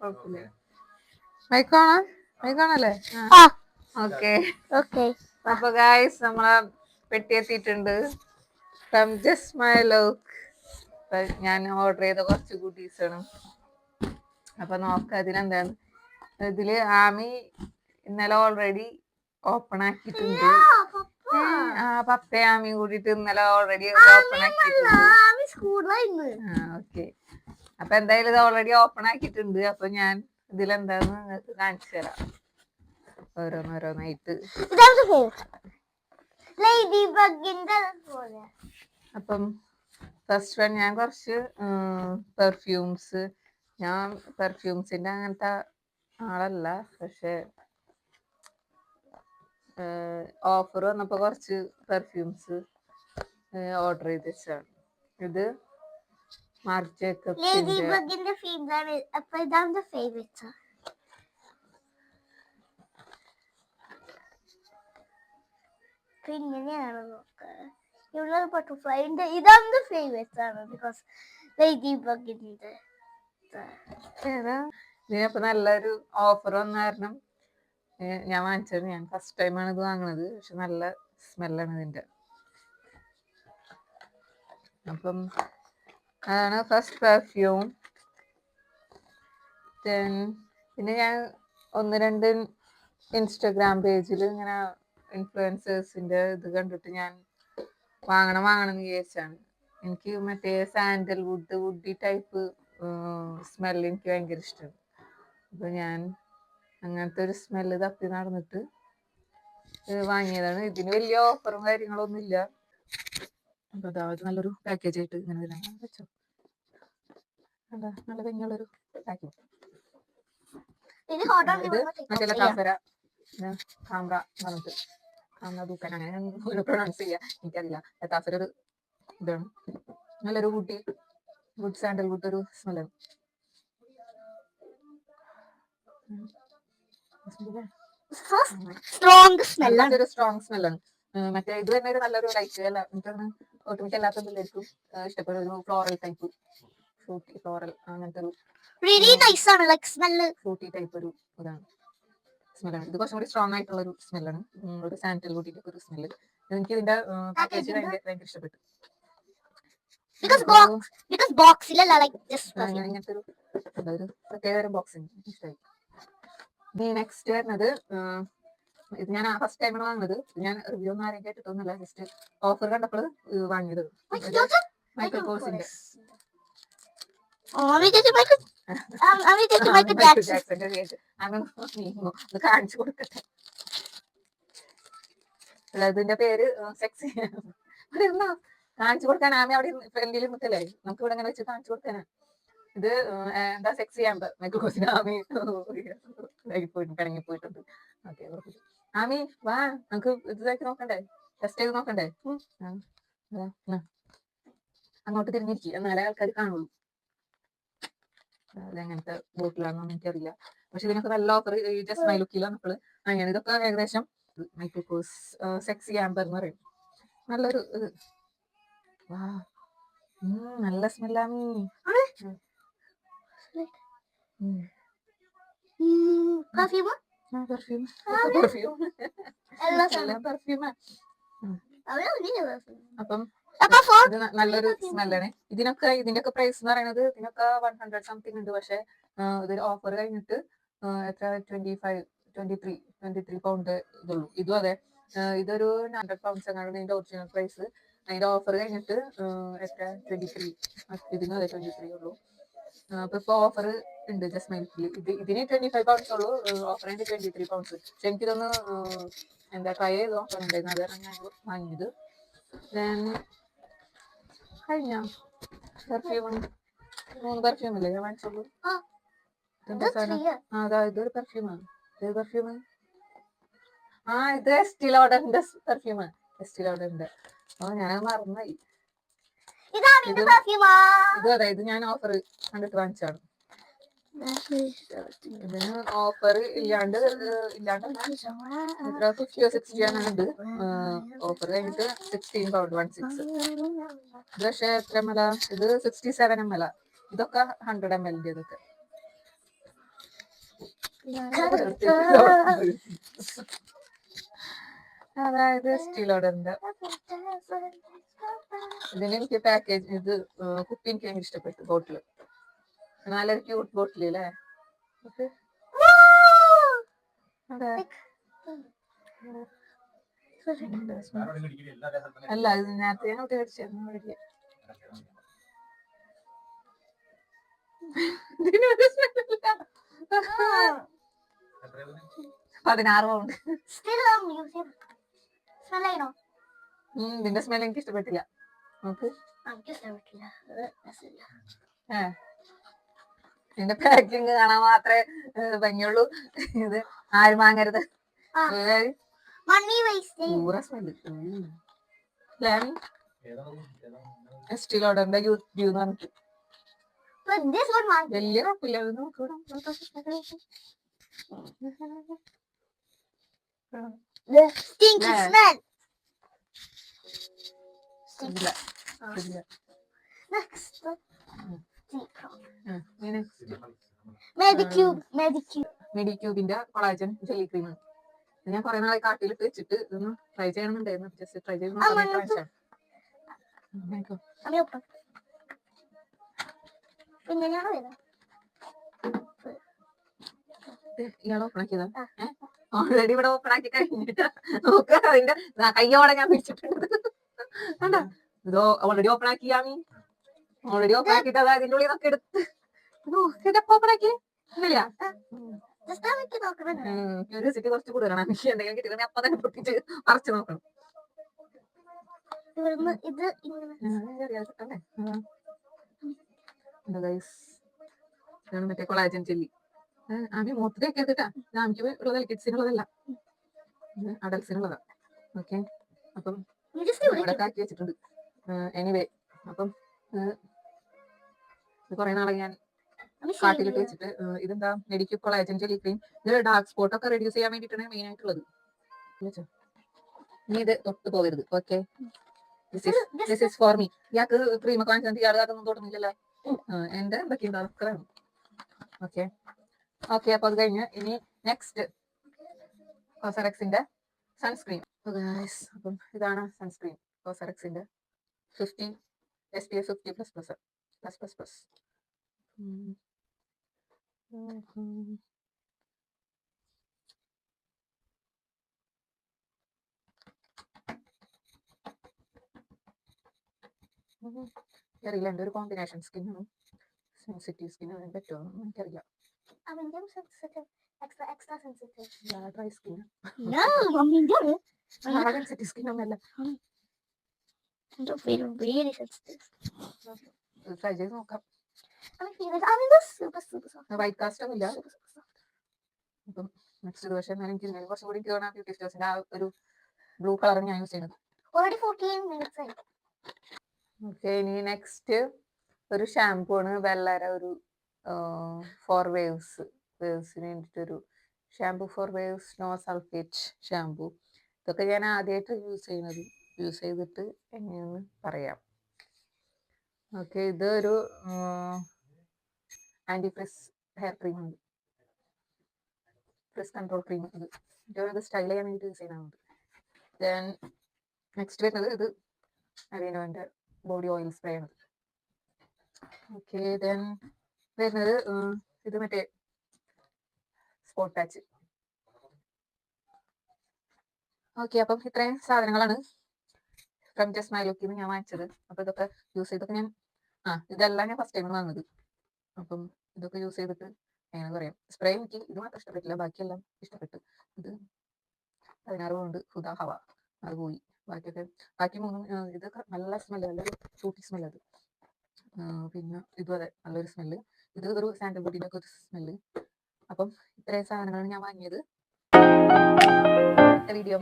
കുഴപ്പമില്ല. മൈക്കാണല്ലേ? ഓക്കെ. അപ്പൊ ഗായ്സ് നമ്മളെ പെട്ടി എത്തിയിട്ടുണ്ട്. From just my look. ഞാൻ ഓർഡർ ചെയ്ത കുറച്ച് ഗുഡീസ് ആണ്. അപ്പൊ നോക്ക ഇതിലെന്താണ്. ഇതില് ആമി ഇന്നലെ ഓൾറെഡി ഓപ്പൺ ആക്കിയിട്ടുണ്ട്. പപ്പ ആമിയും കൂടിയിട്ട് ഇന്നലെ ഓൾറെഡി ഓപ്പൺ ആക്കിയിട്ടുണ്ട്. ഓക്കെ. അപ്പൊ എന്തായാലും ഇത് ഓൾറെഡി ഓപ്പൺ ആക്കിയിട്ടുണ്ട്. അപ്പൊ ഞാൻ ഇതിലെന്താന്ന് നിങ്ങൾക്ക് കാണിച്ചു തരാം ഓരോന്നോരോന്നായിട്ട്. അപ്പം ഫസ്റ്റ് വൺ ഞാൻ കുറച്ച് പെർഫ്യൂംസ്. ഞാൻ പെർഫ്യൂംസിന്റെ അങ്ങനത്തെ ആളല്ല, പക്ഷെ ഓഫർ വന്നപ്പോ കുറച്ച് പെർഫ്യൂംസ് ഓർഡർ ചെയ്ത് വെച്ചാണ്. ഇത് മാർക്ക് ജേക്കബ്സിന്റെ ഇങ്ങനെയാണ് നോക്ക. ഇവിടെ ബട്ടർഫ്ലൈന്റെ ഇതാണ് ഫേവറേറ്റ് ആണ്. ബിക്കോസ് ലേഡി ബഗിന്റെ ഇതിനപ്പോ നല്ലൊരു ഓഫർ വന്ന കാരണം ഞാൻ വാങ്ങിച്ചത്. ഞാൻ ഫസ്റ്റ് ടൈമാണ് ഇത് വാങ്ങുന്നത്, പക്ഷെ നല്ല സ്മെല്ലാണ് ഇതിന്റെ. അപ്പം അതാണ് ഫസ്റ്റ് പെർഫ്യൂം. പിന്നെ ഞാൻ ഒന്ന് രണ്ട് ഇൻസ്റ്റഗ്രാം പേജിൽ ഇങ്ങനെ ഇൻഫ്ലുവൻസേഴ്സിന്റെ ഇത് കണ്ടിട്ട് ഞാൻ വാങ്ങണം എന്ന് വിചാരിച്ചാണ്. എനിക്ക് മറ്റേ സാൻഡൽവുഡ് വുഡി ടൈപ്പ് സ്മെല്ല് എനിക്ക് ഭയങ്കര ഇഷ്ടമാണ്. അപ്പൊ ഞാൻ അങ്ങനത്തെ ഒരു സ്മെല്ല് തപ്പി നടന്നിട്ട് വാങ്ങിയതാണ്. ഇതിന് വലിയ ഓഫറും കാര്യങ്ങളൊന്നും ഇല്ല. അപ്പൊ അതായത് നല്ലൊരു പാക്കേജ് ആയിട്ട് ഇങ്ങനെ വരാൻ വെച്ചോ. നല്ല ഭംഗിയുള്ളൊരു പാക്കേജ്. ഇത് മറ്റേ കാസര കാമ്ര പറഞ്ഞിട്ട് കാമ്ര ദൂക്കാൻ അങ്ങനെ പ്രൊണൗൺസ് ചെയ്യാ എനിക്കറിയില്ല. കാസര ഒരു ഇതാണ്. നല്ലൊരു വുഡ് സാൻഡൽവുഡ് ഒരു സ്മെല്ലാണ്. സ്ട്രോങ് സ്മെല്ലാണ്. മറ്റേ ഇത് തന്നെ ഒരു നല്ലൊരു ലൈറ്റ് അല്ല, എനിക്കൊന്ന് ഒട്ടുമിക്ക എല്ലാത്തും ഇഷ്ടപ്പെടും. ഒരു ഫ്ലോറൽ ടൈപ്പ് ഫ്രൂട്ടി ഫ്ലോറൽ അങ്ങനത്തെ ഒരു ഫ്രൂട്ടി ടൈപ്പ് ഒരു ഇതാണ് സ്മെല്ലാണ്. ഇത് കുറച്ചും കൂടി സ്ട്രോങ് ആയിട്ടുള്ള ഒരു സ്മെല്ലാണ്. ഒരു സാൻഡൽവുഡിന്റെ ഒരു സ്മെല്ല്. എനിക്ക് ഇതിന്റെ പാക്കേജ് ഭയങ്കര ഇഷ്ടപ്പെട്ടു. ഇങ്ങനത്തെ ഒരു പ്രത്യേക ബോക്സിങ് ഇഷ്ടമായി. നെക്സ്റ്റ് വരുന്നത് ഇത് ഞാൻ ഫസ്റ്റ് ടൈമാണ് വാങ്ങുന്നത്. ഞാൻ റിവ്യൂ ഒന്നും ആരെയും കേട്ടിട്ടൊന്നുമില്ല, ജസ്റ്റ് ഓഫർ കണ്ടപ്പോൾ വാങ്ങിയത്. മൈക്കിൾ കോഴ്സിന്റെ കാണിച്ചു കൊടുക്കട്ടെ. ഇതിന്റെ പേര് സെക്സി. കാണിച്ചു കൊടുക്കാൻ ആമി അവിടെ ഫ്രണ്ടിൽ നിൽക്കല്ലേ, നമുക്ക് ഇവിടെ ഇങ്ങനെ വെച്ച് കാണിച്ചു കൊടുക്കാനാ. ഇത് എന്താ സെക്സി ആമ്പർ മൈക്കിൾ കോഴ്സിന്. ആമി പിണങ്ങി പോയിട്ടുണ്ട്. ഓക്കെ, ആമി വാ, നമുക്ക് ഇതാക്കി നോക്കണ്ടേ, ടെസ്റ്റ് ചെയ്ത് നോക്കണ്ടേ. അങ്ങോട്ട് തിരിഞ്ഞിരിക്കും, എന്നാലേ ആൾക്കാർ കാണുള്ളൂ. അതെങ്ങനത്തെ ബോട്ടിലാണെന്ന് എനിക്കറിയില്ല, പക്ഷെ ഇതിനൊക്കെ നല്ല ഓഫർ ജസ്റ്റ് മൈ ലുക്കിൽ നമ്മൾ അങ്ങനെ. ഇതൊക്കെ ഏകദേശം മൈക്കിൾ കോഴ്സ് സെക്സി ആമ്പർ എന്ന് പറയും. നല്ലൊരു ഇത്. വാ, നല്ല സ്മെല്ലാണ്. അപ്പം ഇത് നല്ലൊരു സ്മെല്ലാണ്. ഇതിന്റെയൊക്കെ പ്രൈസ് എന്ന് പറയുന്നത് ഇതിനൊക്കെ 100 സംതിങ് ഉണ്ട്. പക്ഷെ ഇതൊരു ഓഫർ കഴിഞ്ഞിട്ട് എത്ര 23 പൗണ്ട് ഇതുള്ളൂ. ഇതും അതെ, ഇതൊരു 100 പൗണ്ട്സ് എങ്ങാണ്ട് ഇതിന്റെ ഒറിജിനൽ പ്രൈസ്. അതിന്റെ ഓഫർ കഴിഞ്ഞിട്ട് എത്ര 23. ഇതിനും അതെ 23 ഉള്ളൂ. അപ്പൊ ഇപ്പൊ ഓഫർ ഉണ്ട് ജസ്റ്റ് മൈൽക്കിൽ. ഇതിന് 25 പൗണ്ട്സ് ഉള്ളൂ, ഓഫർ കഴിഞ്ഞിട്ട് 23 പൗണ്ട്സ്. പക്ഷെ എനിക്കിതൊന്ന് എന്താ ട്രൈ ചെയ്ത് നോക്കാനുണ്ടായിരുന്നു, അതാണ് ഞാൻ വാങ്ങിയത്. കഴിഞ്ഞ പെർഫ്യൂം 3 പെർഫ്യൂം അല്ലേ ഞാൻ വാങ്ങിച്ചുള്ളൂ. അതാ ഇതൊരു പെർഫ്യൂമാണ്. ഇത് പെർഫ്യൂം ഇത് എസ്റ്റീ ലോഡറിന്റെ പെർഫ്യൂമാണ്. എസ്റ്റീ ലോഡറിന്റെ. ഞാനത് മറന്നായി. ഇത് അതെ, ഇത് ഞാൻ ഓഫർ കണ്ടിട്ട് വാങ്ങിച്ചാണ്. ഇതിന് ഓഫർ ഇല്ലാണ്ട് 50 or 60 ഉണ്ട്. ഓഫർ കഴിഞ്ഞിട്ട് 16 പൗണ്ട് 16. ഇത് പക്ഷെ എത്ര ml? ഇത് 67 ml. ഇതൊക്കെ 100 ml. ഇതൊക്കെ അതായത് സ്റ്റീലോഡറിന്റെ ഇതിന് എനിക്ക് പാക്കേജ് ഇത് കുപ്പി എനിക്ക് ഭയങ്കര ഇഷ്ടപ്പെട്ടു. ബോട്ടില് നല്ലൊരു ക്യൂട്ട് ബോട്ടിൽ അല്ലേ? അതെ അല്ല ഇത് നേരത്തെ ഞാൻ ഇവിടെ മേടിച്ചായിരുന്നു. ഇതിനൊരു smell ഇല്ല. 16 പൗണ്ട്. ഇതിന്റെ സ്മെൽ എനിക്ക് ഇഷ്ടപ്പെട്ടില്ല. നോക്ക് ഇതിന്റെ പാക്കിങ് കാണാൻ മാത്രമേ ഭംഗിയുള്ളൂ. ഇത് ആരും വാങ്ങരുത്. പൂറ സ്മെല്ല്. സ്റ്റീലോഡറിന്റെ വ്യൂ എന്ന് പറഞ്ഞിട്ട് വലിയ കുഴപ്പമില്ല. മെഡിക്യൂബിന്റെ കൊളാജൻ ജെല്ലി ക്രീം ഞാൻ കുറെ നാളെ കാട്ടിലിട്ട് വെച്ചിട്ട് ഇതൊന്ന് ട്രൈ ചെയ്യണമെന്നുണ്ടായിരുന്നു. ജസ്റ്റ് ട്രൈ ചെയ്ത് ഇയാൾ ഓപ്പൺ ആക്കിയതാ? ഓൾറെഡി ഇവിടെ ഓപ്പൺ ആക്കി കഴിഞ്ഞിട്ട് നോക്ക അതിന്റെ കയ്യോടെ ഞാൻ പിടിച്ചിട്ടുണ്ട്. കണ്ടാ ഇതോ ഓൾറെഡി ഓപ്പൺ ആക്കിയാമി. ഓൾറെഡി ഓപ്പൺ ആക്കിട്ട് അത് അതിന്റെ ഉള്ളിൽ നിന്നൊക്കെ എടുത്ത് ഓപ്പൺ ആക്കി ഇല്ല. ക്യൂരിയോസിറ്റി കുറച്ച് കൂടുതലാണ്. എനിക്ക് എന്തെങ്കിലും കിട്ടിയിട്ടുണ്ടെങ്കിൽ അപ്പൊ തന്നെ പൊട്ടിച്ച് പറിച്ചു നോക്കണം. മറ്റേ കൊളാജൻ ജെല്ലി ആമി മൂത്രയൊക്കെ എടുത്തിട്ടാ. ആമിക്ക് ഉള്ളത് കിഡ്സിനുള്ളതല്ല, അഡൽസിനുള്ളതാ. ഓക്കെ, അപ്പം ഇവിടെ ആക്കി വെച്ചിട്ടുണ്ട്. എനിവേ അപ്പം കുറെ നാളെ ഞാൻ കാട്ടിലിട്ട് വെച്ചിട്ട് ഇതെന്താ മെഡിക്യൂബ് കൊളാജൻ ജെല്ലി ക്രീം. ഇത് ഡാർക്ക് സ്പോട്ട് ഒക്കെ റെഡ്യൂസ് ചെയ്യാൻ വേണ്ടിയിട്ടാണ് മെയിൻ ആയിട്ടുള്ളത്. നീ ഇത് തൊട്ട് പോകരുത്. Okay, this is for me. ഇയാൾക്ക് ക്രീം ഒക്കെ വാങ്ങിച്ചാൽ ഇയാൾ അതൊന്നും തൊടുന്നില്ലല്ലോ. എന്റെ എന്തൊക്കെ ഉണ്ടാവും. ഓക്കെ ഓക്കെ, അപ്പൊ അത് കഴിഞ്ഞ് ഇനി നെക്സ്റ്റ് കോസറക്സിന്റെ സൺസ്ക്രീൻ. അപ്പം ഇതാണ് സൺസ്ക്രീൻ കോസറക്സിന്റെ 50 SPF 50++++++. അറിയില്ല, എന്റെ ഒരു കോമ്പിനേഷൻ സ്കിന്നാണ്. സെൻസിറ്റീവ് സ്കിന്നാണ് പറ്റുമോ എനിക്കറിയില്ല. ഡ്രൈ സ്കിൻ സെൻസിറ്റീവ് സ്കിൻ ഒന്നല്ല. ട്രൈ ചെയ്ത് നോക്കാം. വൈറ്റ് കാസ്റ്റ് ഒന്നുമില്ല. അപ്പം നെക്സ്റ്റ് ദിവസം എനിക്ക് കുറച്ചും കൂടി ബ്യൂട്ടി സ്റ്റേഴ്സിന്റെ ആ ഒരു ബ്ലൂ കളർ ഞാൻ യൂസ് ചെയ്യുന്നത്. ഓക്കെ, ഇനി നെക്സ്റ്റ് ഒരു ഷാംപൂ ആണ്. വെള്ളര ഒരു 4 വേവ്സിന് വേണ്ടിയിട്ടൊരു shampoo 4 waves no sulphate shampoo. ഇതൊക്കെ ഞാൻ ആദ്യമായിട്ട് യൂസ് ചെയ്തിട്ട് എങ്ങനെയെന്ന് പറയാം. ഓക്കെ, ഇതൊരു ആന്റി ഫ്രിസ് ഹെയർ ക്രീമാണ്. Frizz control cream. ഇത് സ്റ്റൈൽ ചെയ്യാൻ വേണ്ടി യൂസ് ചെയ്യുന്നുണ്ട്. ദെൻ നെക്സ്റ്റ് വരുന്നത് ഇത് അവേനോന്റെ ബോഡി ഓയിൽ സ്പ്രേ ആണ്. ഓക്കെ, ദെൻ വരുന്നത് ഇത് മറ്റേ സ്പോട്ട് പാച്ച്. ഓക്കെ, അപ്പം ഇത്രയും സാധനങ്ങളാണ് ഫ്രം ജസ്റ്റ് മൈ ലുക്കിൽ ഞാൻ വാങ്ങിച്ചത്. അപ്പൊ ഇതൊക്കെ യൂസ് ചെയ്തൊക്കെ ഞാൻ ഇതെല്ലാം ഞാൻ ഫസ്റ്റ് ടൈം വാങ്ങുന്നത്. അപ്പം ഇതൊക്കെ യൂസ് ചെയ്തിട്ട് എങ്ങനെ പറയാം. സ്പ്രേ എനിക്ക് ഇത് മാത്രം ഇഷ്ടപ്പെട്ടില്ല, ബാക്കിയെല്ലാം ഇഷ്ടപ്പെട്ടു. ഇത് 16 പൗണ്ട് ഹുദ ഹവ, അത് പോയി. ബാക്കി മൂന്നും ഇത് നല്ല സ്മെല്ല്, നല്ലൊരു ഫ്രൂട്ടി സ്മെല്ല്. അത് പിന്നെ ഇതും അതെ, നല്ലൊരു സ്മെല്ല്. ഇത് ഒരു സാൻഡൽ വുഡിന്റെ ഒക്കെ ഒരു സ്മെല്ല്. അപ്പം ഇത്രയും സാധനങ്ങളാണ് ഞാൻ വാങ്ങിയത്. വീഡിയോ